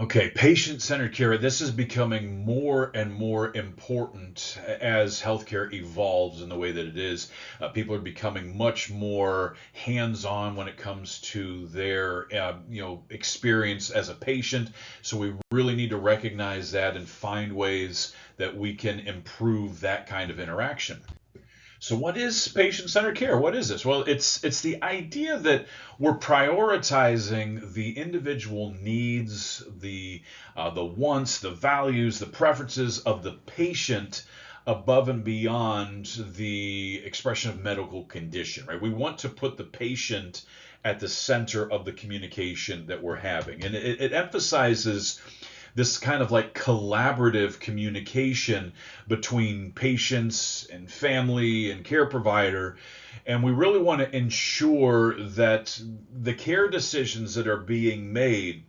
Okay, patient-centered care. This is becoming more and more important as healthcare evolves in the way that it is. People are becoming much more hands-on when it comes to their, experience as a patient. So we really need to recognize that and find ways that we can improve that kind of interaction. So what is patient-centered care? What is this? Well, it's the idea that we're prioritizing the individual needs, the wants, the values, the preferences of the patient above and beyond the expression of medical condition, right? We want to put the patient at the center of the communication that we're having, and it emphasizes this kind of like collaborative communication between patients and family and care provider. And we really want to ensure that the care decisions that are being made,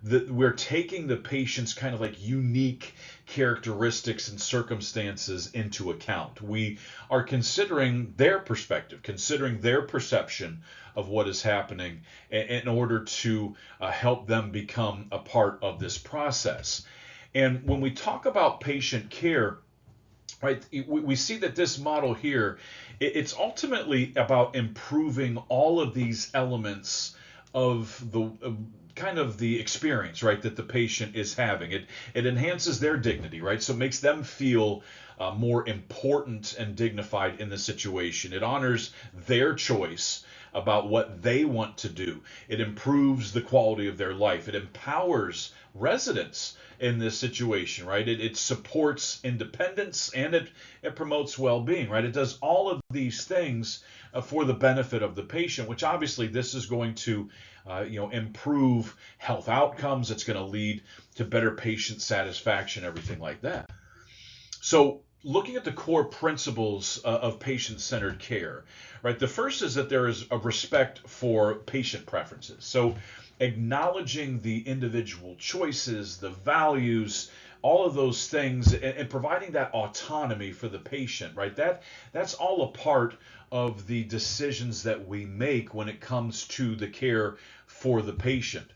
that we're taking the patient's kind of like unique characteristics and circumstances into account. We are considering their perspective, considering their perception of what is happening in order to help them become a part of this process. And when we talk about patient care, right, we see that this model here, it's ultimately about improving all of these elements of the kind of the experience, right, that the patient is having. It enhances their dignity, right, so it makes them feel more important and dignified in the situation. It honors their choice about what they want to do. It improves the quality of their life. It empowers residents in this situation, right? It supports independence, and it promotes well-being, right? It does all of these things for the benefit of the patient, which obviously this is going to improve health outcomes. It's going to lead to better patient satisfaction, everything like that. So, looking at the core principles of patient-centered care, right? The first is that there is a respect for patient preferences. So, acknowledging the individual choices, the values, all of those things, and providing that autonomy for the patient, right? That's all a part of the decisions that we make when it comes to the care for the patient.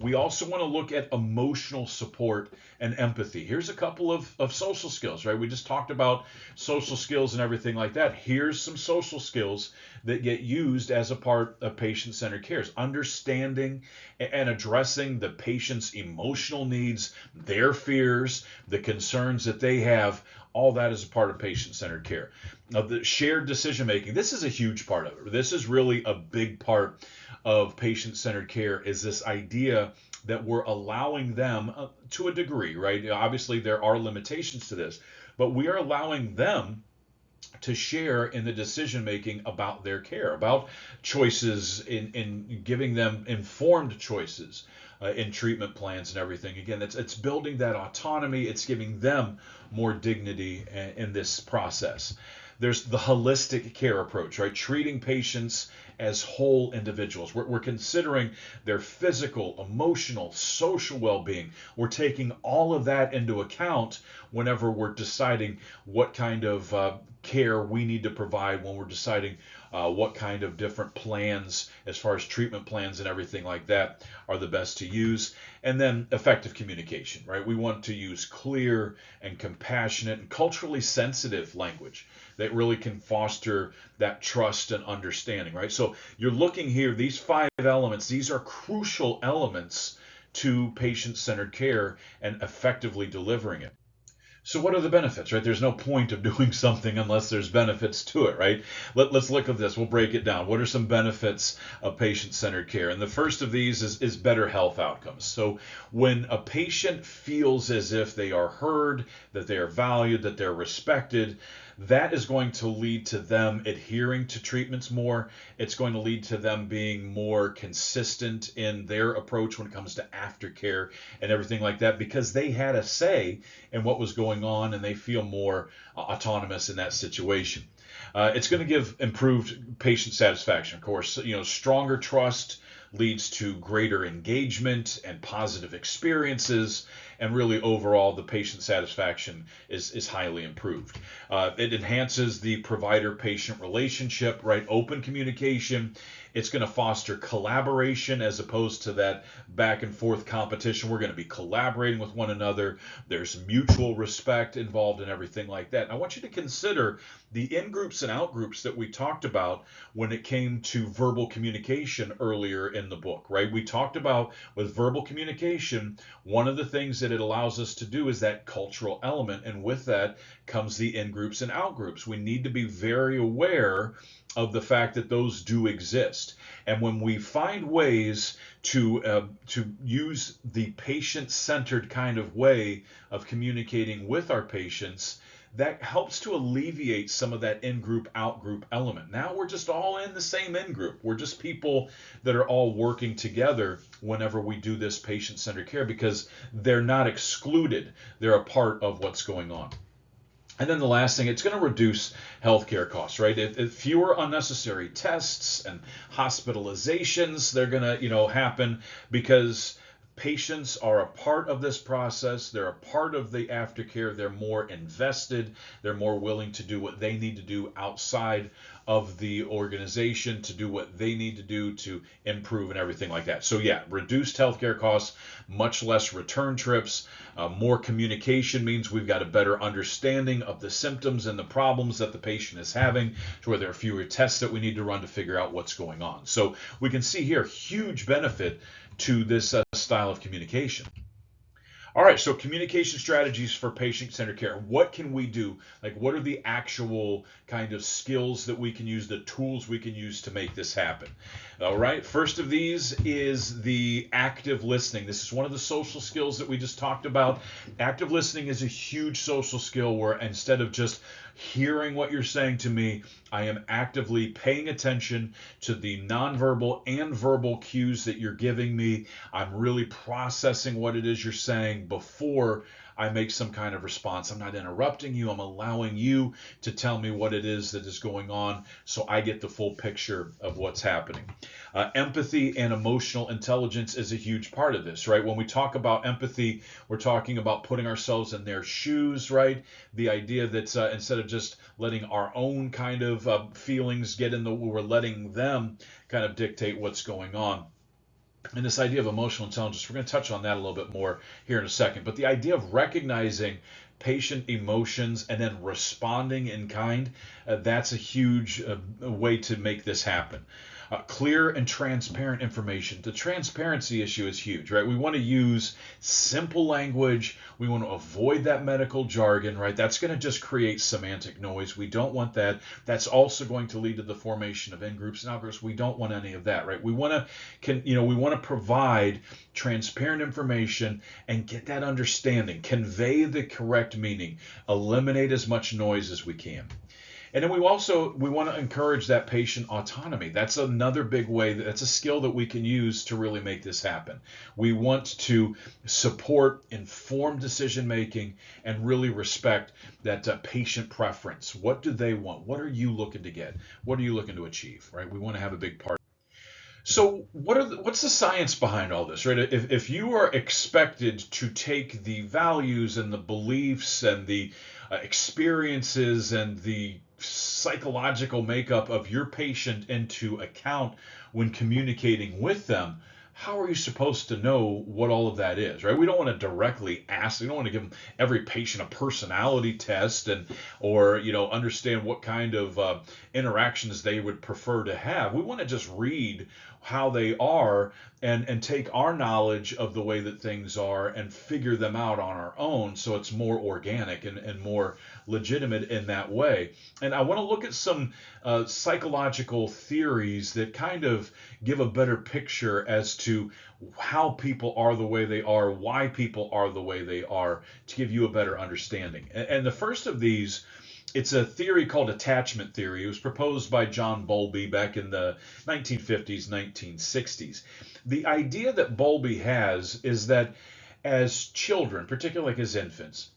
We also want to look at emotional support and empathy. Here's a couple of social skills, right? We just talked about social skills and everything like that. Here's some social skills that get used as a part of patient-centered care. Understanding and addressing the patient's emotional needs, their fears, the concerns that they have, all that is a part of patient-centered care. Now, the shared decision making, this is a huge part of it. This is really a big part of patient-centered care, is this idea that we're allowing them to a degree, right? Obviously, there are limitations to this, but we are allowing them to share in the decision making about their care, about choices in giving them informed choices in treatment plans and everything. Again, it's building that autonomy. It's giving them more dignity in this process. There's the holistic care approach, right? Treating patients as whole individuals. We're considering their physical, emotional, social well being. We're taking all of that into account whenever we're deciding what kind of care we need to provide, when we're deciding what kind of different plans, as far as treatment plans and everything like that, are the best to use. And then effective communication, right? We want to use clear and compassionate and culturally sensitive language that really can foster that trust and understanding, right? So you're looking here, these five elements, these are crucial elements to patient-centered care and effectively delivering it. So what are the benefits, right? There's no point of doing something unless there's benefits to it, right? Let's look at this. We'll break it down. What are some benefits of patient-centered care? And the first of these is better health outcomes. So when a patient feels as if they are heard, that they are valued, that they're respected, that is going to lead to them adhering to treatments more. It's going to lead to them being more consistent in their approach when it comes to aftercare and everything like that, because they had a say in what was going on and they feel more autonomous in that situation. It's going to give improved patient satisfaction, of course. Stronger trust, leads to greater engagement and positive experiences, and really overall the patient satisfaction is highly improved. It enhances the provider-patient relationship, right? Open communication. It's going to foster collaboration as opposed to that back and forth competition. We're going to be collaborating with one another. There's mutual respect involved in everything like that. And I want you to consider the in-groups and out-groups that we talked about when it came to verbal communication earlier in the book, right? We talked about with verbal communication, one of the things that it allows us to do is that cultural element. And with that comes the in-groups and out-groups. We need to be very aware of the fact that those do exist. And when we find ways to use the patient-centered kind of way of communicating with our patients, that helps to alleviate some of that in-group, out-group element. Now we're just all in the same in-group. We're just people that are all working together whenever we do this patient-centered care because they're not excluded. They're a part of what's going on. And then the last thing, it's going to reduce healthcare costs, right? If fewer unnecessary tests and hospitalizations, they're going to, happen because patients are a part of this process. They're a part of the aftercare. They're more invested. They're more willing to do what they need to do outside of the organization to do what they need to do to improve and everything like that. So yeah, reduced healthcare costs, much less return trips, more communication means we've got a better understanding of the symptoms and the problems that the patient is having, to where there are fewer tests that we need to run to figure out what's going on. So we can see here huge benefit to this style of communication. All right, so communication strategies for patient-centered care. What can we do? Like, what are the actual kind of skills that we can use, the tools we can use to make this happen? All right, first of these is the active listening. This is one of the social skills that we just talked about. Active listening is a huge social skill where instead of just hearing what you're saying to me, I am actively paying attention to the nonverbal and verbal cues that you're giving me. I'm really processing what it is you're saying before I make some kind of response. I'm not interrupting you. I'm allowing you to tell me what it is that is going on so I get the full picture of what's happening. Empathy and emotional intelligence is a huge part of this, right? When we talk about empathy, we're talking about putting ourselves in their shoes, right? The idea that instead of just letting our own kind of feelings get in the, we're letting them kind of dictate what's going on. And this idea of emotional intelligence, we're going to touch on that a little bit more here in a second. But the idea of recognizing patient emotions and then responding in kind, that's a huge way to make this happen. Clear and transparent information. The transparency issue is huge, right? We want to use simple language. We want to avoid that medical jargon, right? That's going to just create semantic noise. We don't want that. That's also going to lead to the formation of in-groups and out-groups. We don't want any of that, right? We want to provide transparent information and get that understanding, convey the correct meaning, eliminate as much noise as we can. And then we want to encourage that patient autonomy. That's another big way. That's a skill that we can use to really make this happen. We want to support informed decision making and really respect that patient preference. What do they want? What are you looking to get? What are you looking to achieve? Right? We want to have a big part. So what's the science behind all this, right? If you are expected to take the values and the beliefs and the experiences and the psychological makeup of your patient into account when communicating with them, how are you supposed to know what all of that is, right? We don't want to directly ask. We don't want to give every patient a personality test or understand what kind of interactions they would prefer to have. We want to just read how they are and take our knowledge of the way that things are and figure them out on our own, so it's more organic and more legitimate in that way. And I want to look at some psychological theories that kind of give a better picture as to how people are the way they are, why people are the way they are, to give you a better understanding. And the first of these, it's a theory called attachment theory. It was proposed by John Bowlby back in the 1950s, 1960s. The idea that Bowlby has is that as children, particularly like as infants,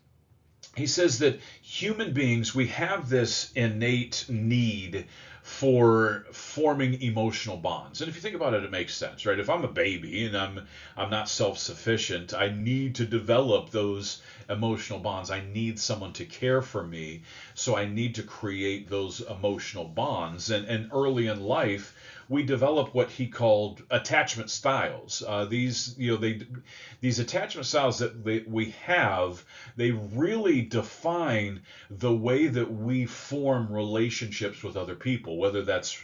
he says that human beings, we have this innate need for forming emotional bonds. And if you think about it, it makes sense, right? If I'm a baby and I'm not self-sufficient, I need to develop those emotional bonds. I need someone to care for me, so I need to create those emotional bonds. And early in life, we develop what he called attachment styles. These attachment styles that we have, they really define the way that we form relationships with other people, whether that's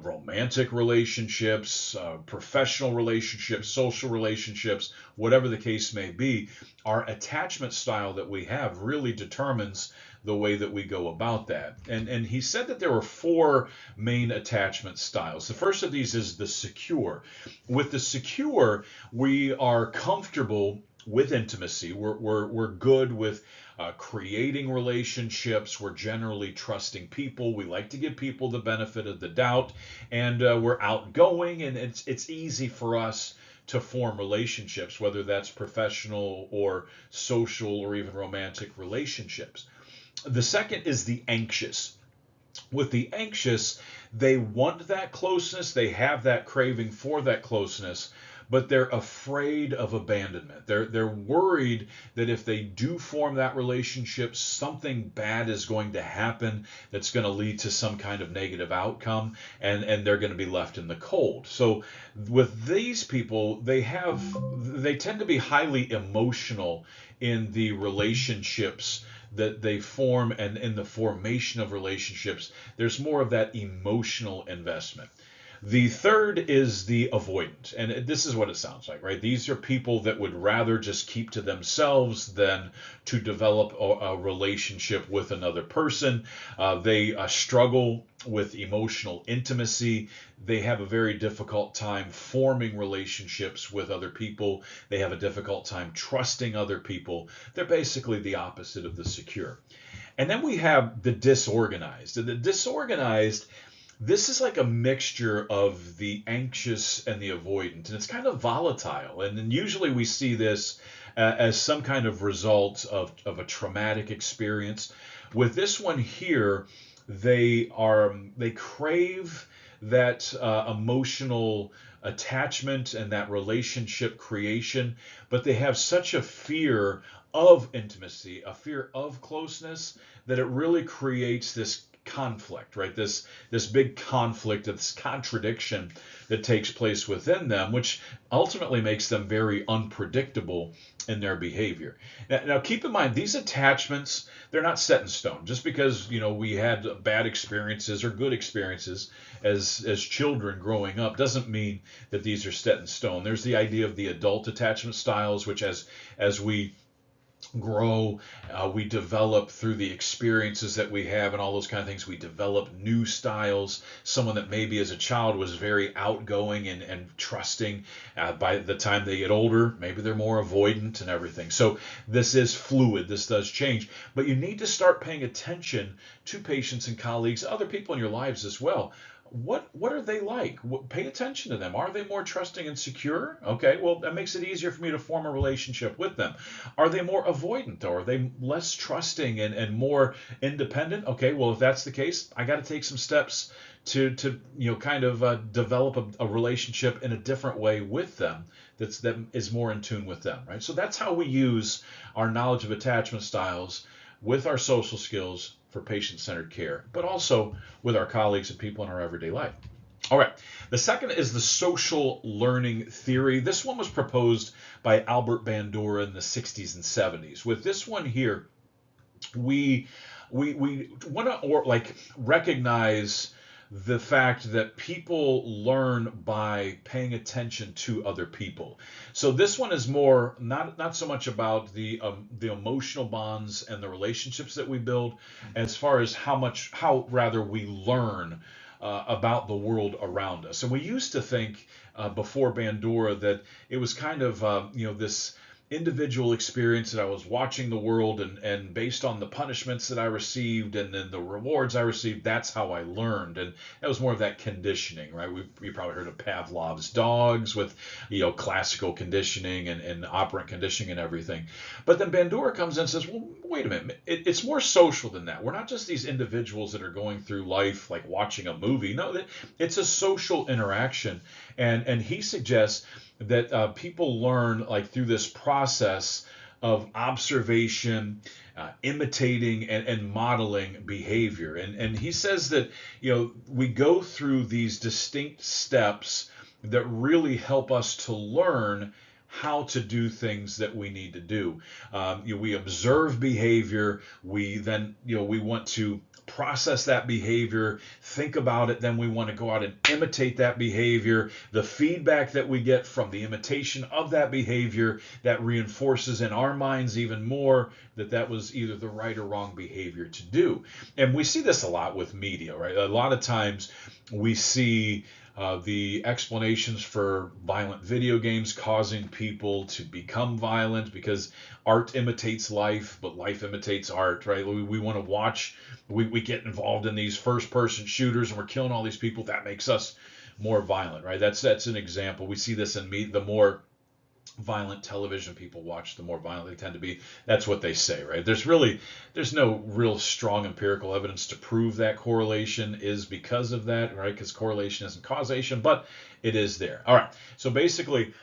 romantic relationships, professional relationships, social relationships, whatever the case may be. Our attachment style that we have really determines the way that we go about that. And he said that there were four main attachment styles. The first of these is the secure. With the secure, we are comfortable with intimacy. We're good with creating relationships. We're generally trusting people. We like to give people the benefit of the doubt, and we're outgoing, and it's easy for us to form relationships, whether that's professional or social or even romantic relationships. The second is the anxious. With the anxious, they want that closeness, they have that craving for that closeness, but they're afraid of abandonment. They're worried that if they do form that relationship, something bad is going to happen that's going to lead to some kind of negative outcome, and they're going to be left in the cold. So with these people, they tend to be highly emotional in the relationships that they form, and in the formation of relationships, there's more of that emotional investment. The third is the avoidant, and this is what it sounds like, right? These are people that would rather just keep to themselves than to develop a relationship with another person. They struggle with emotional intimacy. They have a very difficult time forming relationships with other people. They have a difficult time trusting other people. They're basically the opposite of the secure. And then we have the disorganized. The disorganized, this is like a mixture of the anxious and the avoidant, and it's kind of volatile. And then usually we see this as some kind of result of a traumatic experience. With this one here, they crave that emotional attachment and that relationship creation, but they have such a fear of intimacy, a fear of closeness, that it really creates this conflict, right? This big conflict, this contradiction that takes place within them, which ultimately makes them very unpredictable in their behavior. Now keep in mind, these attachments, they're not set in stone. Just because we had bad experiences or good experiences as children growing up doesn't mean that these are set in stone. There's the idea of the adult attachment styles, which as we grow, we develop through the experiences that we have and all those kind of things. We develop new styles. Someone that maybe as a child was very outgoing and trusting, by the time they get older, maybe they're more avoidant and everything. So this is fluid. This does change. But you need to start paying attention to patients and colleagues, other people in your lives as well. What are they like? Pay attention to them. Are they more trusting and secure? Okay, well, that makes it easier for me to form a relationship with them. Are they more avoidant, though? Are they less trusting and more independent? Okay, well, if that's the case, I got to take some steps to kind of develop a relationship in a different way with them that is more in tune with them, right? So that's how we use our knowledge of attachment styles with our social skills for patient-centered care, but also with our colleagues and people in our everyday life. All right. The second is the social learning theory. This one was proposed by Albert Bandura in the 60s and 70s. With this one here, we want to recognize the fact that people learn by paying attention to other people. So this one is more not so much about the emotional bonds and the relationships that we build, as far as how rather we learn about the world around us. And we used to think before Bandura that it was kind of this individual experience that I was watching the world, and based on the punishments that I received and then the rewards I received, that's how I learned. And that was more of that conditioning, right? We probably heard of Pavlov's dogs with, classical conditioning and operant conditioning and everything. But then Bandura comes in and says, well, wait a minute, it's more social than that. We're not just these individuals that are going through life like watching a movie. No, it's a social interaction. And he suggests that people learn like through this process of observation, imitating, and modeling behavior. And he says that we go through these distinct steps that really help us to learn how to do things that we need to do. We observe behavior. We then we want to process that behavior, think about it, then we want to go out and imitate that behavior. The feedback that we get from the imitation of that behavior, that reinforces in our minds even more that was either the right or wrong behavior to do. And we see this a lot with media, right? A lot of times we see the explanations for violent video games causing people to become violent because art imitates life, but life imitates art, right? We want to watch, we get involved in these first person shooters and we're killing all these people. That makes us more violent, right? That's an example. We see this in the more violent television people watch, the more violent they tend to be. That's what they say, right? There's no real strong empirical evidence to prove that correlation is because of that, right? Because correlation isn't causation, but it is there. All right. So basically,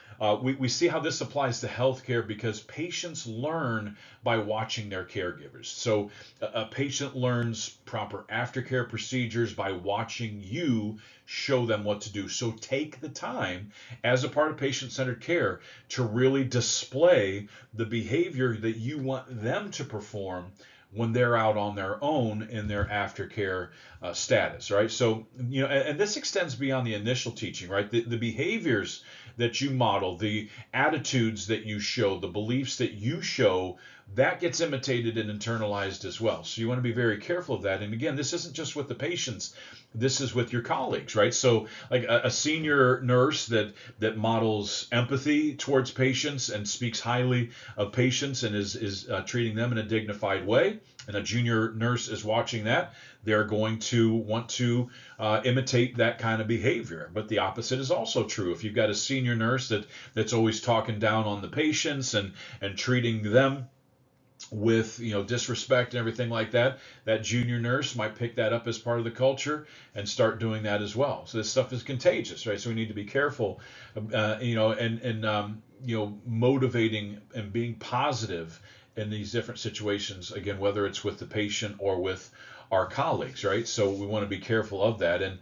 we see how this applies to healthcare because patients learn by watching their caregivers. So a patient learns proper aftercare procedures by watching you show them what to do. So take the time as a part of patient-centered care to really display the behavior that you want them to perform when they're out on their own in their aftercare status, right? So, and this extends beyond the initial teaching, right? The behaviors that you model, the attitudes that you show, the beliefs that you show, that gets imitated and internalized as well. So you want to be very careful of that. And again, this isn't just with the patients, this is with your colleagues, right? So like a senior nurse that models empathy towards patients and speaks highly of patients and is treating them in a dignified way, and a junior nurse is watching that, they're going to want to imitate that kind of behavior. But the opposite is also true. If you've got a senior nurse that's always talking down on the patients and treating them with disrespect and everything like that, that junior nurse might pick that up as part of the culture and start doing that as well. So this stuff is contagious, right? So we need to be careful, motivating and being positive in these different situations, again, whether it's with the patient or with our colleagues, right? So we want to be careful of that, and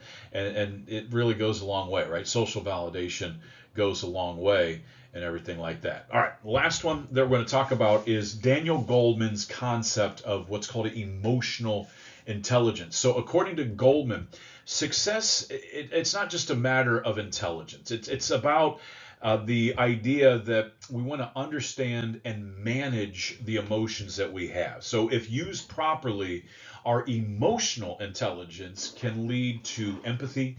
it really goes a long way, right? Social validation goes a long way and everything like that. All right, last one that we're going to talk about is Daniel Goldman's concept of what's called emotional intelligence. So according to Goldman, success, it's not just a matter of intelligence. It's about the idea that we want to understand and manage the emotions that we have. So if used properly, our emotional intelligence can lead to empathy,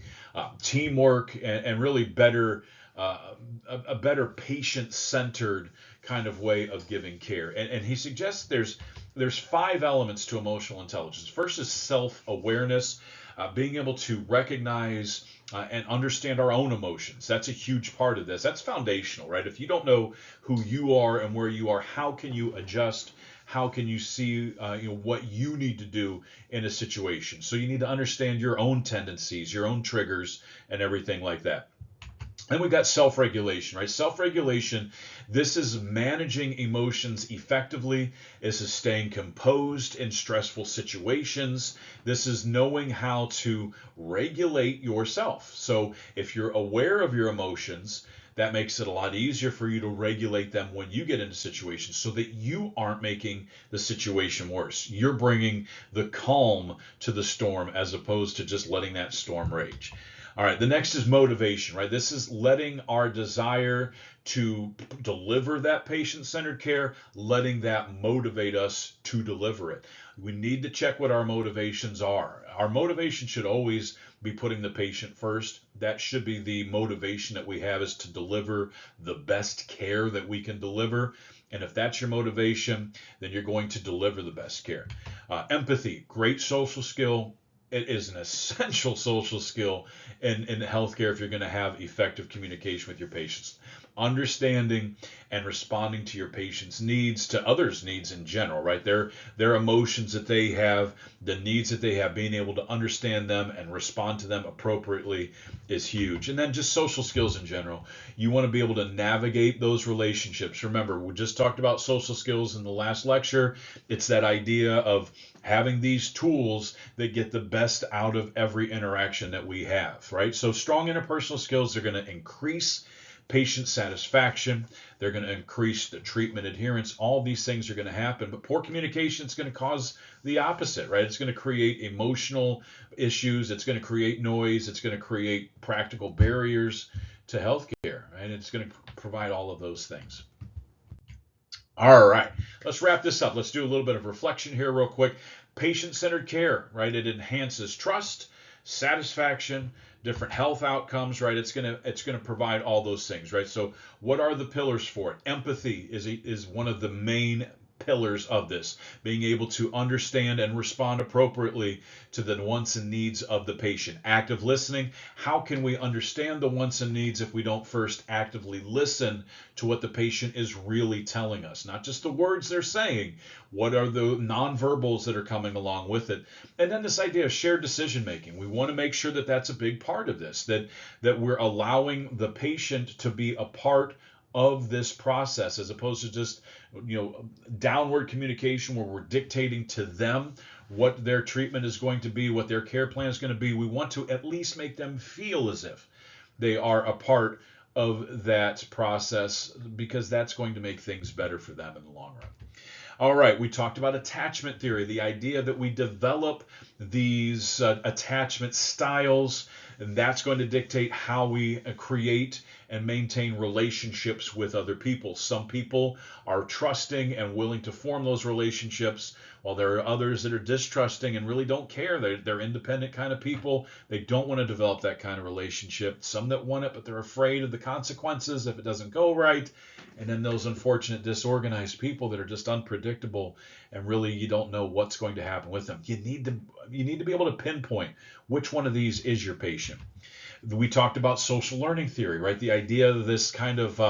teamwork, and really better a better patient-centered kind of way of giving care. And he suggests there's 5 elements to emotional intelligence. First is self-awareness, being able to recognize and understand our own emotions. That's a huge part of this. That's foundational, right? If you don't know who you are and where you are, how can you adjust? How can you see what you need to do in a situation? So you need to understand your own tendencies, your own triggers, and everything like that. Then we've got self-regulation, right? Self-regulation, this is managing emotions effectively. This is staying composed in stressful situations. This is knowing how to regulate yourself. So if you're aware of your emotions, that makes it a lot easier for you to regulate them when you get into situations so that you aren't making the situation worse. You're bringing the calm to the storm as opposed to just letting that storm rage. All right, the next is motivation, right? This is letting our desire to deliver that patient-centered care, letting that motivate us to deliver it. We need to check what our motivations are. Our motivation should always be putting the patient first. That should be the motivation that we have, is to deliver the best care that we can deliver. And if that's your motivation, then you're going to deliver the best care. Empathy, great social skill. It is an essential social skill in healthcare if you're going to have effective communication with your patients. Understanding and responding to your patient's needs, to others' needs in general, right? Their emotions that they have, the needs that they have, being able to understand them and respond to them appropriately is huge. And then just social skills in general. You want to be able to navigate those relationships. Remember, we just talked about social skills in the last lecture. It's that idea of having these tools that get the best out of every interaction that we have, right? So strong interpersonal skills are going to increase patient satisfaction. They're going to increase the treatment adherence. All these things are going to happen, but poor communication is going to cause the opposite, right? It's going to create emotional issues. It's going to create noise. It's going to create practical barriers to healthcare, right? It's going to provide all of those things. All right, let's wrap this up. Let's do a little bit of reflection here real quick. Patient-centered care, right? It enhances trust, satisfaction, different health outcomes, right? It's gonna provide all those things, right? So what are the pillars for it? Empathy is one of the main pillars of this, being able to understand and respond appropriately to the wants and needs of the patient. Active listening, how can we understand the wants and needs if we don't first actively listen to what the patient is really telling us? Not just the words they're saying, what are the nonverbals that are coming along with it? And then this idea of shared decision making. We want to make sure that that's a big part of this, that we're allowing the patient to be a part of this process, as opposed to just downward communication where we're dictating to them what their treatment is going to be, what their care plan is going to be. We want to at least make them feel as if they are a part of that process, because that's going to make things better for them in the long run. All right, we talked about attachment theory, the idea that we develop these attachment styles, and that's going to dictate how we create and maintain relationships with other people. Some people are trusting and willing to form those relationships, while there are others that are distrusting and really don't care. They're independent kind of people. They don't want to develop that kind of relationship. Some that want it, but they're afraid of the consequences if it doesn't go right. And then those unfortunate disorganized people that are just unpredictable, and really you don't know what's going to happen with them. You need to be able to pinpoint which one of these is your patient. We talked about social learning theory, right? The idea of this kind of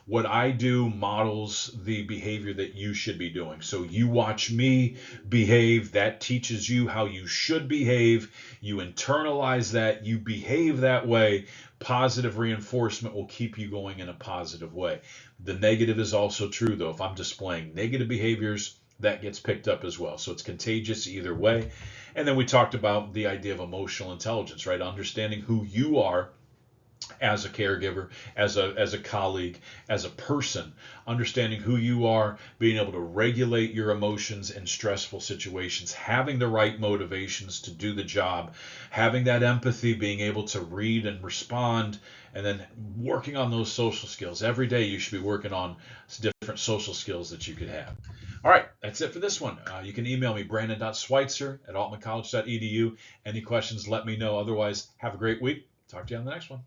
what I do models the behavior that you should be doing. So you watch me behave, that teaches you how you should behave. You internalize that, you behave that way. Positive reinforcement will keep you going in a positive way. The negative is also true, though. If I'm displaying negative behaviors, that gets picked up as well. So it's contagious either way. And then we talked about the idea of emotional intelligence, right? Understanding who you are as a caregiver, as a colleague, as a person, understanding who you are, being able to regulate your emotions in stressful situations, having the right motivations to do the job, having that empathy, being able to read and respond, and then working on those social skills. Every day you should be working on different social skills that you could have. All right, that's it for this one. You can email me, brandon.schweitzer@altmancollege.edu. Any questions, let me know. Otherwise, have a great week. Talk to you on the next one.